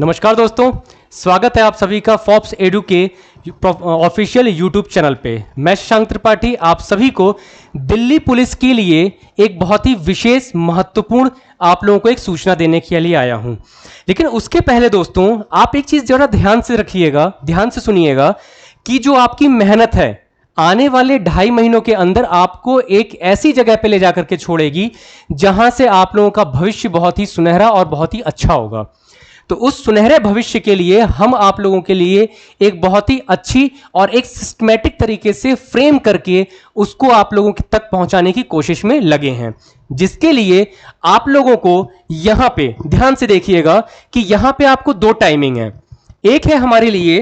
नमस्कार दोस्तों, स्वागत है आप सभी का फॉप्स एडू के ऑफिशियल यूट्यूब चैनल पे। मैं शशांक त्रिपाठी आप सभी को दिल्ली पुलिस के लिए एक बहुत ही विशेष महत्वपूर्ण आप लोगों को एक सूचना देने के लिए आया हूं। लेकिन उसके पहले दोस्तों, आप एक चीज जरा ध्यान से रखिएगा, ध्यान से सुनिएगा कि जो आपकी मेहनत है आने वाले 2.5 महीनों के अंदर आपको एक ऐसी जगह पे ले जाकर के छोड़ेगी जहां से आप लोगों का भविष्य बहुत ही सुनहरा और बहुत ही अच्छा होगा। तो उस सुनहरे भविष्य के लिए हम आप लोगों के लिए एक बहुत ही अच्छी और एक सिस्टमैटिक तरीके से फ्रेम करके उसको आप लोगों तक पहुंचाने की कोशिश में लगे हैं, जिसके लिए आप लोगों को यहां पे ध्यान से देखिएगा कि यहां पे आपको 2 टाइमिंग है। एक है हमारे लिए,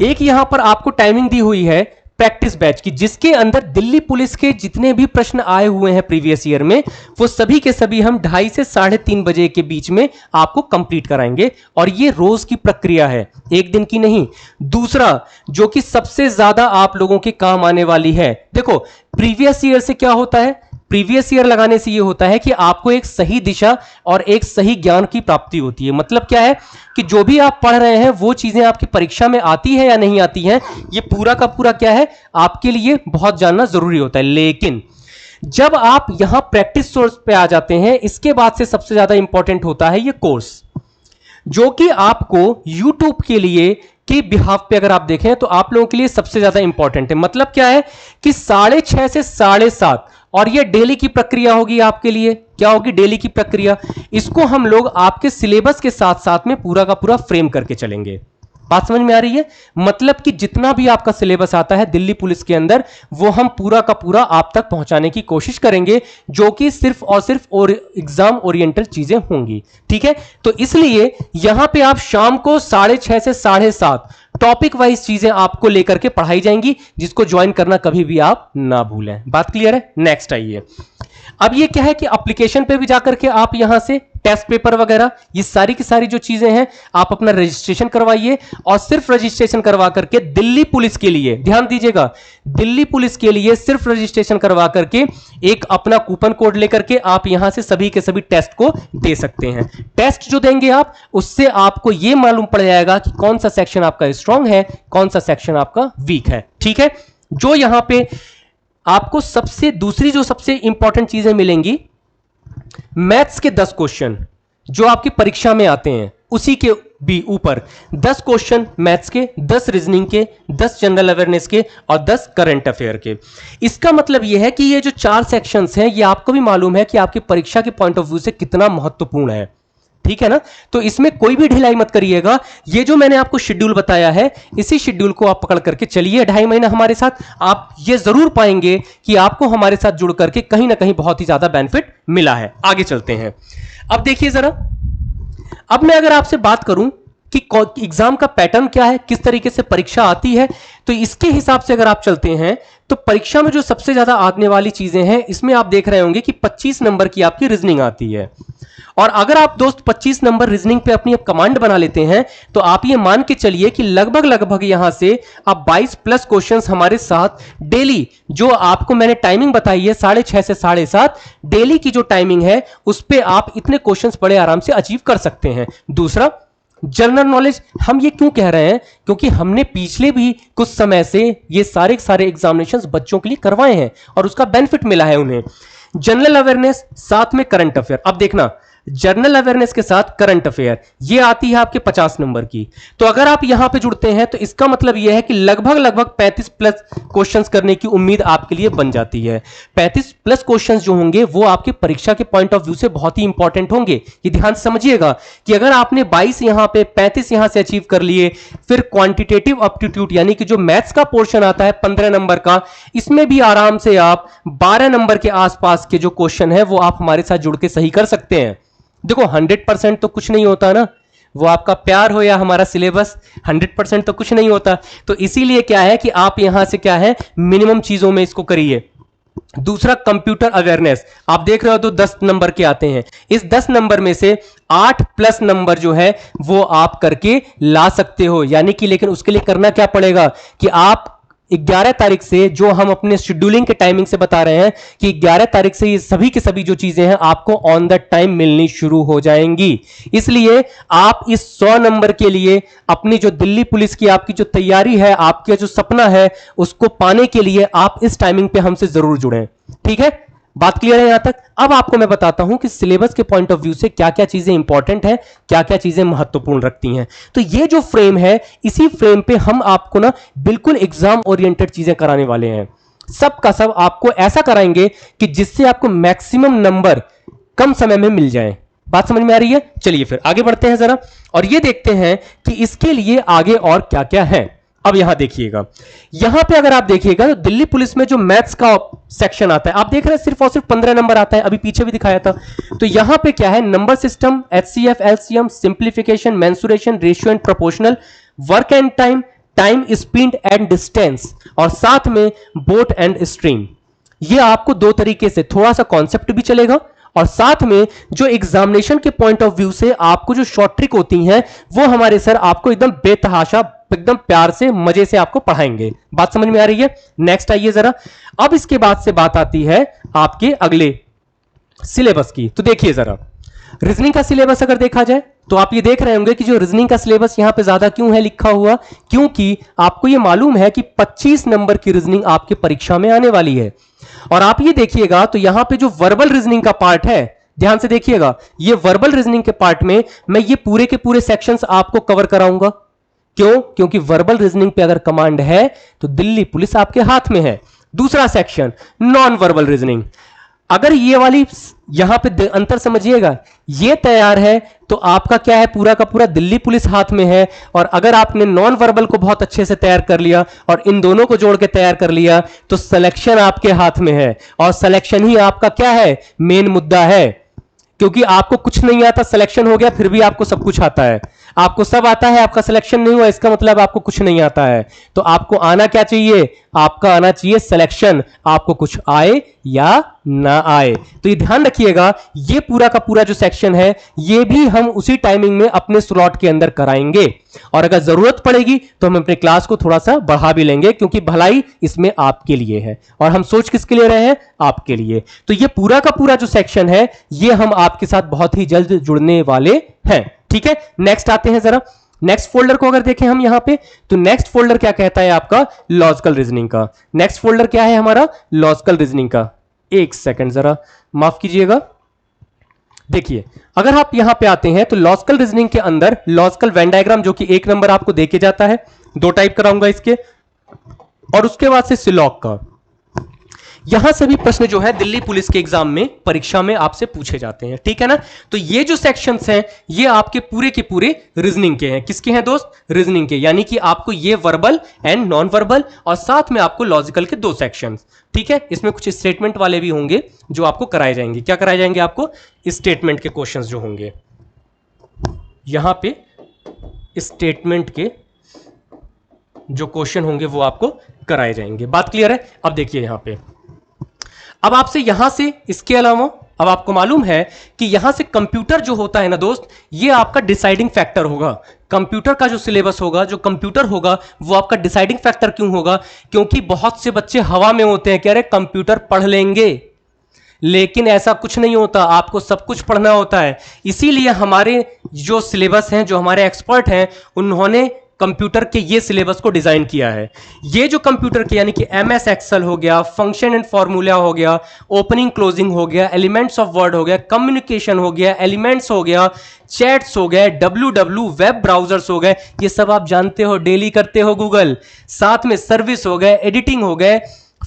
एक यहां पर आपको टाइमिंग दी हुई है प्रैक्टिस बैच की, जिसके अंदर दिल्ली पुलिस के जितने भी प्रश्न आए हुए हैं प्रीवियस ईयर में वो सभी के सभी हम 2:30 से 3:30 बजे के बीच में आपको कंप्लीट कराएंगे। और ये रोज की प्रक्रिया है, एक दिन की नहीं। दूसरा जो कि सबसे ज्यादा आप लोगों के काम आने वाली है, देखो प्रीवियस ईयर से क्या होता है, प्रीवियस ईयर लगाने से यह होता है कि आपको एक सही दिशा और एक सही ज्ञान की प्राप्ति होती है। मतलब क्या है कि जो भी आप पढ़ रहे हैं वो चीजें आपकी परीक्षा में आती है या नहीं आती हैं, ये पूरा का पूरा क्या है आपके लिए बहुत जानना जरूरी होता है। लेकिन जब आप यहां प्रैक्टिस सोर्स पे आ जाते हैं, इसके बाद से सबसे ज्यादा इंपॉर्टेंट होता है ये कोर्स, जो कि आपको यूट्यूब के लिए कि बिहाफ पे अगर आप देखें तो आप लोगों के लिए सबसे ज्यादा इंपॉर्टेंट है। मतलब क्या है कि 6:30 से 7:30 और ये डेली की प्रक्रिया होगी आपके लिए। क्या होगी डेली की प्रक्रिया? इसको हम लोग आपके सिलेबस के साथ साथ में पूरा का पूरा फ्रेम करके चलेंगे। बात समझ में आ रही है? मतलब कि जितना भी आपका सिलेबस आता है दिल्ली पुलिस के अंदर वो हम पूरा का पूरा आप तक पहुंचाने की कोशिश करेंगे, जो कि सिर्फ और सिर्फ और एग्जाम ओरिएंटल चीजें होंगी। ठीक है, तो इसलिए यहां पे आप शाम को 6:30 से 7:30 टॉपिक वाइज चीजें आपको लेकर के पढ़ाई जाएंगी, जिसको ज्वाइन करना कभी भी आप ना भूलें। बात क्लियर है? नेक्स्ट आइए। अब ये क्या है कि एप्लीकेशन पे भी जाकर के आप यहां से टेस्ट पेपर वगैरह ये सारी की सारी जो चीजें हैं आप अपना रजिस्ट्रेशन करवाइए। और सिर्फ रजिस्ट्रेशन करवा करके दिल्ली पुलिस के लिए, ध्यान दीजिएगा, दिल्ली पुलिस के लिए सिर्फ रजिस्ट्रेशन करवा करके एक अपना कूपन कोड लेकर के आप यहां से सभी के सभी टेस्ट को दे सकते हैं। टेस्ट जो देंगे आप, उससे आपको यह मालूम पड़ जाएगा कि कौन सा सेक्शन आपका स्ट्रांग है, कौन सा सेक्शन आपका वीक है। ठीक है, जो यहां पे आपको दूसरी जो सबसे इंपॉर्टेंट चीजें मिलेंगी, मैथ्स के 10 क्वेश्चन जो आपकी परीक्षा में आते हैं, उसी के भी ऊपर 10 क्वेश्चन मैथ्स के, 10 रीजनिंग के, 10 जनरल अवेयरनेस के और 10 करंट अफेयर के। इसका मतलब यह है कि ये जो 4 सेक्शंस हैं ये आपको भी मालूम है कि आपकी परीक्षा के पॉइंट ऑफ व्यू से कितना महत्वपूर्ण है। ठीक है ना? तो इसमें कोई भी ढिलाई मत करिएगा। ये जो मैंने आपको शेड्यूल बताया है, इसी शेड्यूल को आप पकड़ करके चलिए 2.5 महीना हमारे साथ। आप ये जरूर पाएंगे कि आपको हमारे साथ जुड़ करके कहीं ना कहीं बहुत ही ज्यादा बेनिफिट मिला है। आगे चलते हैं। अब देखिए जरा, अब मैं अगर आपसे बात करूं कि एग्जाम का पैटर्न क्या है, किस तरीके से परीक्षा आती है, तो इसके हिसाब से अगर आप चलते हैं तो परीक्षा में जो सबसे ज्यादा आने वाली चीजें हैं, इसमें आप देख रहे होंगे कि 25 नंबर की आपकी रीजनिंग आती है। और अगर आप दोस्त 25 नंबर रीजनिंग पे अपनी कमांड बना लेते हैं तो आप ये मान के चलिए कि लगभग यहां से आप 22 प्लस क्वेश्चंस हमारे साथ डेली, जो आपको मैंने टाइमिंग बताई है 6:30 से 7:30 डेली की जो टाइमिंग है, उस पे आप इतने क्वेश्चंस बड़े आराम से अचीव कर सकते हैं। दूसरा, जनरल नॉलेज हम ये क्यों कह रहे हैं, क्योंकि हमने पिछले भी कुछ समय से ये सारे एग्जामिनेशंस बच्चों के लिए करवाए हैं और उसका बेनिफिट मिला है उन्हें। जनरल अवेयरनेस साथ में करंट अफेयर। अब देखना, जनरल अवेयरनेस के साथ करंट अफेयर ये आती है आपके 50 नंबर की। तो अगर आप यहां पे जुड़ते हैं तो इसका मतलब यह है कि लगभग 35 प्लस क्वेश्चंस करने की उम्मीद आपके लिए बन जाती है। 35 प्लस क्वेश्चंस जो होंगे वो आपके परीक्षा के पॉइंट ऑफ व्यू से बहुत ही इंपॉर्टेंट होंगे। ये ध्यान समझिएगा कि अगर आपने 22 यहां पे 35 यहां से अचीव कर लिए, फिर क्वांटिटेटिव एप्टीट्यूड यानी कि जो मैथ्स का पोर्शन आता है 15 नंबर का, इसमें भी आराम से आप 12 नंबर के आसपास के जो क्वेश्चन है वो आप हमारे साथ जुड़ के सही कर सकते हैं। देखो 100% तो कुछ नहीं होता ना, वो आपका प्यार हो या हमारा सिलेबस, 100% तो कुछ नहीं होता। तो इसीलिए क्या है कि आप यहां से क्या है मिनिमम चीजों में इसको करिए। दूसरा, कंप्यूटर अवेयरनेस आप देख रहे हो तो 10 नंबर के आते हैं। इस 10 नंबर में से 8 प्लस नंबर जो है वो आप करके ला सकते हो, यानी कि लेकिन उसके लिए करना क्या पड़ेगा कि आप 11 तारीख से जो हम अपने शेड्यूलिंग के टाइमिंग से बता रहे हैं कि 11 तारीख से ये सभी की सभी जो चीजें हैं आपको ऑन द टाइम मिलनी शुरू हो जाएंगी। इसलिए आप इस 100 नंबर के लिए अपनी जो दिल्ली पुलिस की आपकी जो तैयारी है, आपका जो सपना है, उसको पाने के लिए आप इस टाइमिंग पे हमसे जरूर जुड़ें। ठीक है, बात क्लियर है यहां तक? अब आपको मैं बताता हूं कि सिलेबस के पॉइंट ऑफ व्यू से क्या क्या चीजें इंपॉर्टेंट है, क्या क्या चीजें महत्वपूर्ण रखती हैं। तो ये जो फ्रेम है, इसी फ्रेम पे हम आपको ना बिल्कुल एग्जाम ओरिएंटेड चीजें कराने वाले हैं। सब का सब आपको ऐसा कराएंगे कि जिससे आपको मैक्सिमम नंबर कम समय में मिल जाए। बात समझ में आ रही है? चलिए फिर आगे बढ़ते हैं जरा और ये देखते हैं कि इसके लिए आगे और क्या क्या है। अब यहां देखिएगा, यहां पे अगर आप देखिएगा तो दिल्ली पुलिस में जो मैथ्स का सेक्शन आता है, आप देख रहे हैं सिर्फ और सिर्फ 15 नंबर आता है, अभी पीछे भी दिखाया था। तो यहां पे क्या है, number system, HCF, LCM, simplification, mensuration, ratio and proportional, work and time, time speed and distance, और साथ में बोट एंड स्ट्रीम। ये आपको दो तरीके से थोड़ा सा कॉन्सेप्ट भी चलेगा और साथ में जो एग्जामिनेशन के पॉइंट ऑफ व्यू से आपको जो शॉर्ट ट्रिक होती हैं वो हमारे सर आपको एकदम बेतहाशा, एकदम प्यार से, मजे से आपको पढ़ाएंगे। बात समझ में आ रही है? नेक्स्ट आइए जरा। अब इसके बाद से बात आती है आपके अगले सिलेबस की। तो देखिए जरा, रीजनिंग का सिलेबस अगर देखा जाए तो आप ये देख रहे होंगे कि जो रीजनिंग का सिलेबस यहां पे ज्यादा क्यों है लिखा हुआ, क्योंकि आपको ये मालूम है कि 25 नंबर की रीजनिंग आपकी परीक्षा में आने वाली है। और आप ये देखिएगा तो यहां पे जो वर्बल रीजनिंग का पार्ट है, ध्यान से देखिएगा, ये वर्बल रीजनिंग के पार्ट में मैं ये पूरे के पूरे सेक्शंस आपको कवर कराऊंगा। क्यों? क्योंकि वर्बल रीजनिंग पे अगर कमांड है तो दिल्ली पुलिस आपके हाथ में है। दूसरा सेक्शन नॉन वर्बल रीजनिंग, अगर ये वाली यहां पे अंतर समझिएगा, ये तैयार है तो आपका क्या है, पूरा का पूरा दिल्ली पुलिस हाथ में है। और अगर आपने नॉन वर्बल को बहुत अच्छे से तैयार कर लिया और इन दोनों को जोड़ के तैयार कर लिया तो सिलेक्शन आपके हाथ में है। और सिलेक्शन ही आपका क्या है, मेन मुद्दा है। क्योंकि आपको कुछ नहीं आता, सिलेक्शन हो गया, फिर भी आपको सब कुछ आता है। आपको सब आता है, आपका सिलेक्शन नहीं हुआ, इसका मतलब आपको कुछ नहीं आता है। तो आपको आना क्या चाहिए, आपका आना चाहिए सिलेक्शन, आपको कुछ आए या ना आए। तो ये ध्यान रखिएगा, ये पूरा का पूरा जो सेक्शन है ये भी हम उसी टाइमिंग में अपने स्लॉट के अंदर कराएंगे। और अगर जरूरत पड़ेगी तो हम अपने क्लास को थोड़ा सा बढ़ा भी लेंगे, क्योंकि भलाई इसमें आपके लिए है और हम सोच किसके लिए रहे हैं, आपके लिए। तो ये पूरा का पूरा जो सेक्शन है ये हम आपके साथ बहुत ही जल्द जुड़ने वाले हैं। ठीक है, नेक्स्ट आते हैं जरा। नेक्स्ट फोल्डर को अगर देखें हम यहां पे, तो नेक्स्ट फोल्डर क्या कहता है आपका, लॉजिकल रीजनिंग का। नेक्स्ट फोल्डर क्या है हमारा, लॉजिकल रीजनिंग का। एक सेकंड जरा माफ कीजिएगा। देखिए, अगर आप यहां पे आते हैं तो लॉजिकल रीजनिंग के अंदर लॉजिकल वेन डायग्राम, जो कि 1 नंबर आपको देके जाता है, 2 टाइप कराऊंगा इसके, और उसके बाद से सिलॉग का। यहां से भी प्रश्न जो है दिल्ली पुलिस के एग्जाम में, परीक्षा में आपसे पूछे जाते हैं। ठीक है ना? तो ये जो सेक्शंस हैं ये आपके पूरे के पूरे रीजनिंग के हैं। किसके हैं दोस्त, रीजनिंग के। यानी कि आपको ये वर्बल एंड नॉन वर्बल और साथ में आपको लॉजिकल के 2 सेक्शंस। ठीक है, इसमें कुछ स्टेटमेंट वाले भी होंगे जो आपको कराए जाएंगे। क्या कराए जाएंगे आपको, स्टेटमेंट के क्वेश्चंस जो होंगे यहां पे, स्टेटमेंट के जो क्वेश्चन होंगे वो आपको कराए जाएंगे। बात क्लियर है? अब देखिए यहां पे, अब आपसे यहां से इसके अलावा अब आपको मालूम है कि यहां से कंप्यूटर जो होता है ना दोस्त, ये आपका डिसाइडिंग फैक्टर होगा। कंप्यूटर का जो सिलेबस होगा, जो कंप्यूटर होगा, वो आपका डिसाइडिंग फैक्टर क्यों होगा, क्योंकि बहुत से बच्चे हवा में होते हैं, कह रहे कंप्यूटर पढ़ लेंगे, लेकिन ऐसा कुछ नहीं होता, आपको सब कुछ पढ़ना होता है। इसीलिए हमारे जो सिलेबस हैं, जो हमारे एक्सपर्ट हैं, उन्होंने कंप्यूटर के ये सिलेबस को डिजाइन किया है। ये जो कंप्यूटर के यानी कि एमएस एक्सेल हो गया, फंक्शन एंड फॉर्मूला हो गया, ओपनिंग क्लोजिंग हो गया, एलिमेंट्स ऑफ वर्ड हो गया, कम्युनिकेशन हो गया, एलिमेंट्स हो गया, चैट्स हो गए, डब्ल्यू वेब ब्राउजर्स हो गए, ये सब आप जानते हो, डेली करते हो गूगल। साथ में सर्विस हो गए, एडिटिंग हो गए,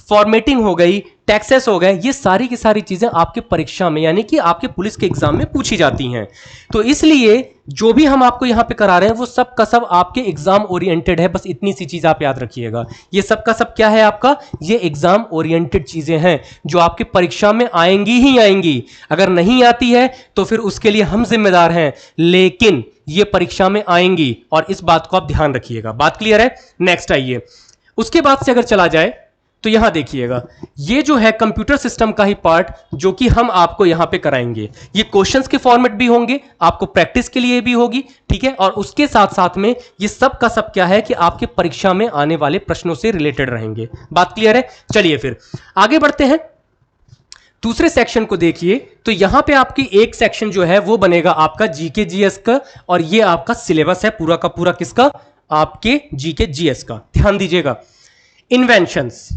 फॉर्मेटिंग हो गई, टैक्सेस हो गए, ये सारी की सारी चीजें आपके परीक्षा में यानी कि आपके पुलिस के एग्जाम में पूछी जाती हैं। तो इसलिए जो भी हम आपको यहां पे करा रहे हैं वो सब का सब आपके एग्जाम ओरिएंटेड है। बस इतनी सी चीज आप याद रखिएगा, ये सब का सब क्या है आपका, ये एग्जाम ओरिएंटेड चीजें हैं जो आपके परीक्षा में आएंगी ही आएंगी। अगर नहीं आती है तो फिर उसके लिए हम जिम्मेदार हैं, लेकिन ये परीक्षा में आएंगी और इस बात को आप ध्यान रखिएगा। बात क्लियर है? नेक्स्ट आइए, उसके बाद से अगर चला जाए तो यहां देखिएगा, ये जो है कंप्यूटर सिस्टम का ही पार्ट जो कि हम आपको यहां पे कराएंगे। ये क्वेश्चंस के फॉर्मेट भी होंगे, आपको प्रैक्टिस के लिए भी होगी, ठीक है, और उसके साथ साथ में ये सब का सब क्या है कि आपके परीक्षा में आने वाले प्रश्नों से रिलेटेड रहेंगे। बात क्लियर है? चलिए फिर आगे बढ़ते हैं। दूसरे सेक्शन को देखिए, तो यहां पे आपकी एक सेक्शन जो है वो बनेगा आपका जीके जीएस का, और ये आपका सिलेबस है पूरा का पूरा किसका? आपके जीके जीएस का। ध्यान दीजिएगा, inventions,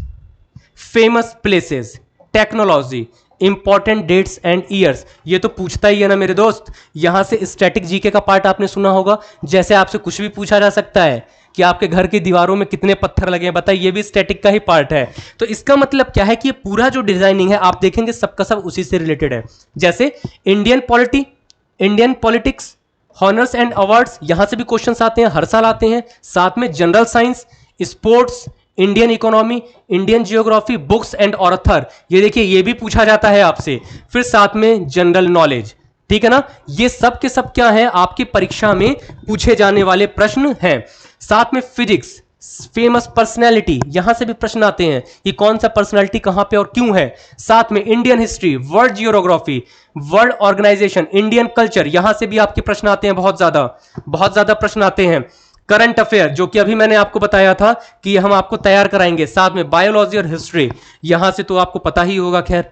famous places, technology, important dates and years, ये तो पूछता ही है ना मेरे दोस्त। यहां से स्टैटिक जीके का पार्ट आपने सुना होगा, जैसे आपसे कुछ भी पूछा जा सकता है कि आपके घर की दीवारों में कितने पत्थर लगे हैं, बताइए, ये भी स्टैटिक का ही पार्ट है। तो इसका मतलब क्या है कि ये पूरा जो डिजाइनिंग है आप देखेंगे सबका सब उसी से रिलेटेड है। जैसे Indian politics, honours and awards, यहां से भी क्वेश्चंस आते हैं, हर साल आते हैं। साथ में general science, sports, Indian economy, Indian geography, books and author, ये देखिए ये भी पूछा जाता है आपसे। फिर साथ में जनरल नॉलेज, ठीक है ना, ये सब के सब क्या है आपकी परीक्षा में पूछे जाने वाले प्रश्न हैं। साथ में फिजिक्स, फेमस पर्सनैलिटी, यहां से भी प्रश्न आते हैं कि कौन सा पर्सनैलिटी कहां पे और क्यों है। साथ में Indian history, world geography, world organisation, Indian culture, यहां से भी आपके प्रश्न आते हैं, बहुत ज्यादा प्रश्न आते हैं। करंट अफेयर, जो कि अभी मैंने आपको बताया था कि हम आपको तैयार कराएंगे। साथ में बायोलॉजी और हिस्ट्री, यहां से तो आपको पता ही होगा, खैर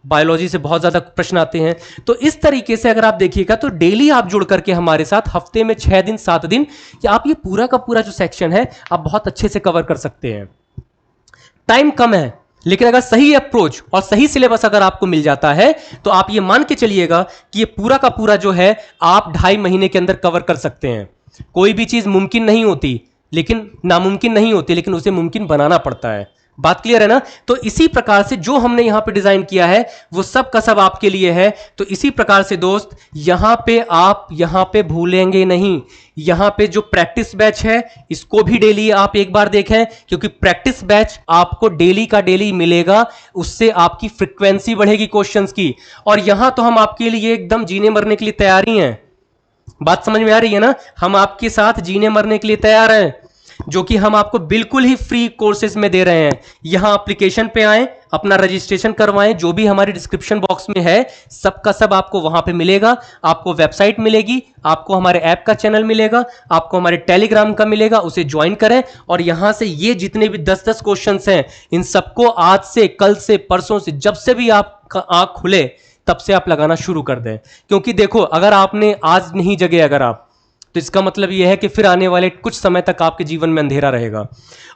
बायोलॉजी से बहुत ज्यादा प्रश्न आते हैं। तो इस तरीके से अगर आप देखिएगा तो डेली आप जुड़ करके हमारे साथ हफ्ते में 6 दिन 7 दिन कि आप ये पूरा का पूरा जो सेक्शन है आप बहुत अच्छे से कवर कर सकते हैं। टाइम कम है, लेकिन अगर सही अप्रोच और सही सिलेबस अगर आपको मिल जाता है तो आप ये मान के चलिएगा कि ये पूरा का पूरा जो है आप 2.5 महीने के अंदर कवर कर सकते हैं। कोई भी चीज मुमकिन नहीं होती, लेकिन नामुमकिन नहीं होती, लेकिन उसे मुमकिन बनाना पड़ता है। बात क्लियर है ना? तो इसी प्रकार से जो हमने यहां पे डिजाइन किया है वो सब का सब आपके लिए है। तो इसी प्रकार से दोस्त यहां पे आप यहां पे भूलेंगे नहीं, यहां पे जो प्रैक्टिस बैच है इसको भी डेली आप एक बार देखें, क्योंकि प्रैक्टिस बैच आपको डेली का डेली मिलेगा, उससे आपकी फ्रीक्वेंसी बढ़ेगी क्वेश्चंस की। और यहां तो हम आपके लिए एकदम जीने मरने के लिए तैयार ही हैं। बात समझ में आ रही है ना? हम आपके साथ जीने मरने के लिए तैयार हैं, जो कि हम आपको बिल्कुल ही फ्री कोर्सेज में दे रहे हैं। यहां एप्लीकेशन पे आएं, अपना रजिस्ट्रेशन करवाएं, जो भी हमारे डिस्क्रिप्शन बॉक्स में है सबका सब आपको वहां पे मिलेगा। आपको वेबसाइट मिलेगी, आपको हमारे ऐप का चैनल मिलेगा, आपको हमारे टेलीग्राम का मिलेगा, उसे ज्वाइन करें। और यहां से ये जितने भी 10-10 क्वेश्चंस हैं इन सबको आज से, कल से, परसों से, जब से भी आपका आंख खुले तब से आप लगाना शुरू कर दें। क्योंकि देखो, अगर आपने आज नहीं जगे अगर आप, तो इसका मतलब यह है कि फिर आने वाले कुछ समय तक आपके जीवन में अंधेरा रहेगा।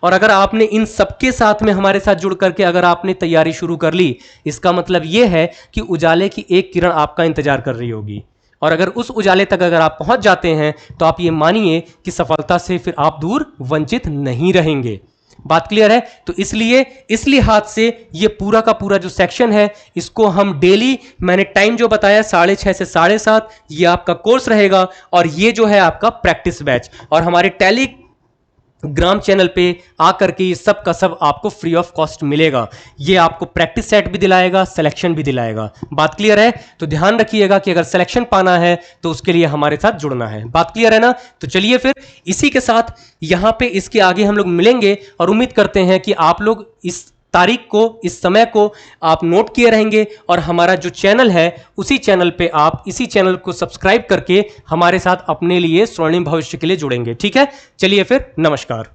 और अगर आपने इन सबके साथ में हमारे साथ जुड़ करके अगर आपने तैयारी शुरू कर ली, इसका मतलब यह है कि उजाले की एक किरण आपका इंतजार कर रही होगी। और अगर उस उजाले तक अगर आप पहुंच जाते हैं तो आप ये मानिए कि सफलता से फिर आप दूर वंचित नहीं रहेंगे। बात क्लियर है? तो इसलिए इस लिहाज से ये पूरा का पूरा जो सेक्शन है इसको हम डेली, मैंने टाइम जो बताया 6:30 से 7:30, ये आपका कोर्स रहेगा। और ये जो है आपका प्रैक्टिस बैच, और हमारे टेलीग्राम चैनल पे आकर के ये सब का सब आपको फ्री ऑफ कॉस्ट मिलेगा। ये आपको प्रैक्टिस सेट भी दिलाएगा, सिलेक्शन भी दिलाएगा। बात क्लियर है? तो ध्यान रखिएगा कि अगर सिलेक्शन पाना है तो उसके लिए हमारे साथ जुड़ना है। बात क्लियर है ना? तो चलिए फिर इसी के साथ यहां पे इसके आगे हम लोग मिलेंगे, और उम्मीद करते हैं कि आप लोग इस तारीख को, इस समय को आप नोट किए रहेंगे। और हमारा जो चैनल है उसी चैनल पे आप इसी चैनल को सब्सक्राइब करके हमारे साथ अपने लिए स्वर्णिम भविष्य के लिए जुड़ेंगे। ठीक है? चलिए फिर, नमस्कार।